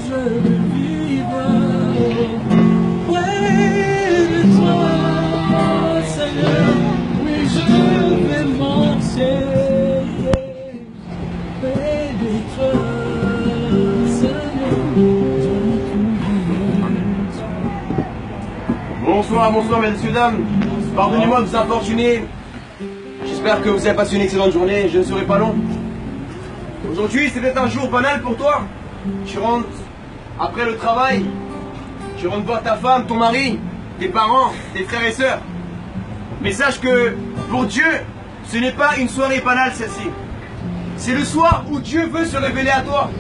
je veux vivre près de toi, Seigneur. Oui, je vais marcher près de toi, Seigneur. Bonsoir, bonsoir, messieurs, dames. Pardonnez-moi de vous importuner. J'espère que vous avez passé une excellente journée. Je ne serai pas long. Aujourd'hui, c'est peut-être un jour banal pour toi. Tu rentres après le travail. Tu rentres voir ta femme, ton mari, tes parents, tes frères et sœurs. Mais sache que pour Dieu, ce n'est pas une soirée banale celle-ci. C'est le soir où Dieu veut se révéler à toi.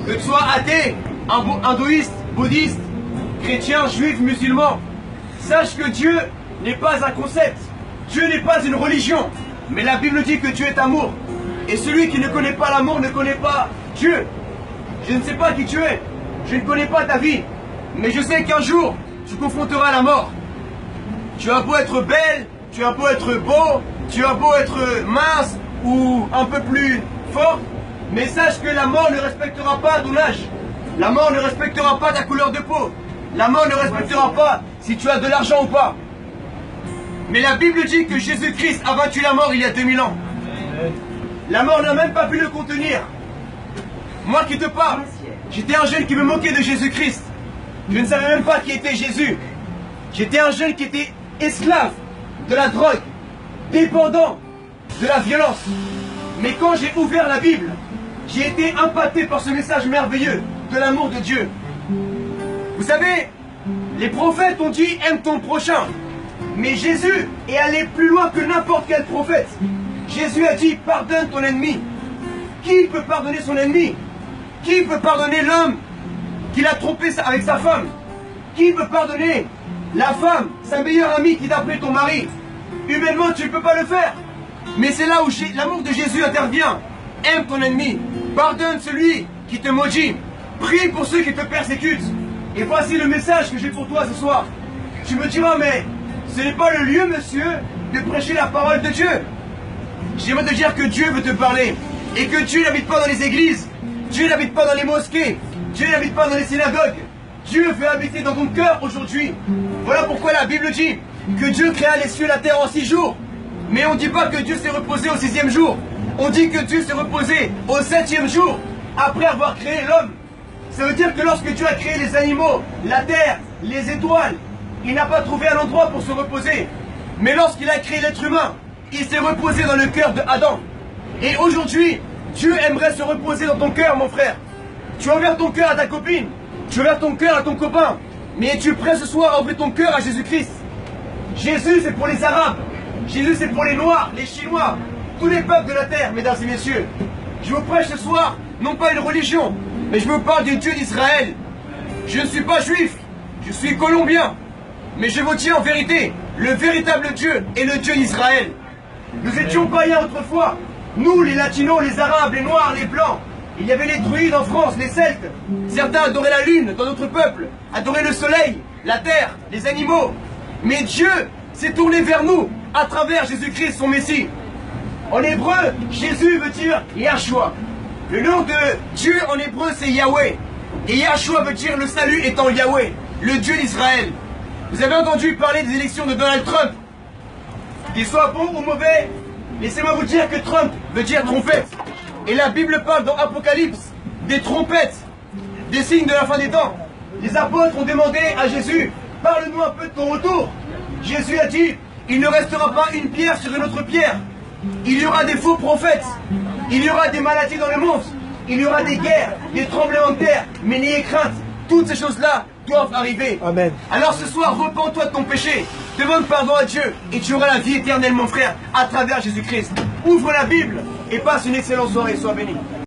Que tu sois athée, hindouiste, bouddhiste, chrétien, juif, musulman. Sache que Dieu n'est pas un concept. Dieu n'est pas une religion. Mais la Bible dit que Dieu est amour. Et celui qui ne connaît pas l'amour ne connaît pas Dieu. Je ne sais pas qui tu es. Je ne connais pas ta vie. Mais je sais qu'un jour, tu confronteras la mort. Tu as beau être belle, tu as beau être beau, tu as beau être mince ou un peu plus fort. Mais sache que la mort ne respectera pas ton âge. La mort ne respectera pas ta couleur de peau. La mort ne respectera pas si tu as de l'argent ou pas. Mais la Bible dit que Jésus-Christ a vaincu la mort il y a 2000 ans. La mort n'a même pas pu le contenir. Moi qui te parle, j'étais un jeune qui me moquait de Jésus-Christ. Je ne savais même pas qui était Jésus. J'étais un jeune qui était esclave de la drogue, dépendant de la violence. Mais quand j'ai ouvert la Bible, j'ai été impacté par ce message merveilleux de l'amour de Dieu. Vous savez, les prophètes ont dit « aime ton prochain ». Mais Jésus est allé plus loin que n'importe quel prophète. Jésus a dit « pardonne ton ennemi ». Qui peut pardonner son ennemi? Qui peut pardonner l'homme qui l'a trompé avec sa femme? Qui peut pardonner la femme, sa meilleure amie qui t'a appelé ton mari? Humainement, tu ne peux pas le faire. Mais c'est là où l'amour de Jésus intervient. Aime ton ennemi. Pardonne celui qui te maudit. Prie pour ceux qui te persécutent. Et voici le message que j'ai pour toi ce soir. Tu me diras, mais ce n'est pas le lieu, monsieur, de prêcher la parole de Dieu. J'aimerais te dire que Dieu veut te parler. Et que Dieu n'habite pas dans les églises. Dieu n'habite pas dans les mosquées. Dieu n'habite pas dans les synagogues. Dieu veut habiter dans ton cœur aujourd'hui. Voilà pourquoi la Bible dit que Dieu créa les cieux et la terre en 6 jours. Mais on ne dit pas que Dieu s'est reposé au 6e jour. On dit que Dieu s'est reposé au 7e jour, après avoir créé l'homme. Ça veut dire que lorsque Dieu a créé les animaux, la terre, les étoiles, il n'a pas trouvé un endroit pour se reposer. Mais lorsqu'il a créé l'être humain, il s'est reposé dans le cœur de Adam. Et aujourd'hui, Dieu aimerait se reposer dans ton cœur, mon frère. Tu as ouvert ton cœur à ta copine, tu as ouvert ton cœur à ton copain, mais es-tu prêt ce soir à ouvrir ton cœur à Jésus-Christ? Jésus, c'est pour les Arabes. Jésus, c'est pour les Noirs, les Chinois, tous les peuples de la terre, mesdames et messieurs. Je vous prêche ce soir, non pas une religion, mais je vous parle du Dieu d'Israël. Je ne suis pas juif, je suis colombien. Mais je vous dis en vérité, le véritable Dieu est le Dieu d'Israël. Nous étions païens autrefois. Nous, les Latinos, les Arabes, les Noirs, les Blancs. Il y avait les druides en France, les Celtes. Certains adoraient la lune dans notre peuple, adoraient le soleil, la terre, les animaux. Mais Dieu s'est tourné vers nous à travers Jésus-Christ, son Messie. En hébreu, Jésus veut dire Yahshua. Le nom de Dieu en hébreu, c'est Yahweh. Et Yahshua veut dire le salut étant Yahweh, le Dieu d'Israël. Vous avez entendu parler des élections de Donald Trump. Qu'il soit bon ou mauvais, laissez-moi vous dire que Trump veut dire trompette. Et la Bible parle dans Apocalypse des trompettes, des signes de la fin des temps. Les apôtres ont demandé à Jésus, parle-nous un peu de ton retour. Jésus a dit, il ne restera pas une pierre sur une autre pierre. Il y aura des faux prophètes. Il y aura des maladies dans le monde. Il y aura des guerres, des tremblements de terre. Mais n'ayez crainte, toutes ces choses-là doivent arriver. Amen. Alors ce soir, repens-toi de ton péché. Demande pardon à Dieu et tu auras la vie éternelle, mon frère, à travers Jésus-Christ. Ouvre la Bible et passe une excellente soirée. Sois béni.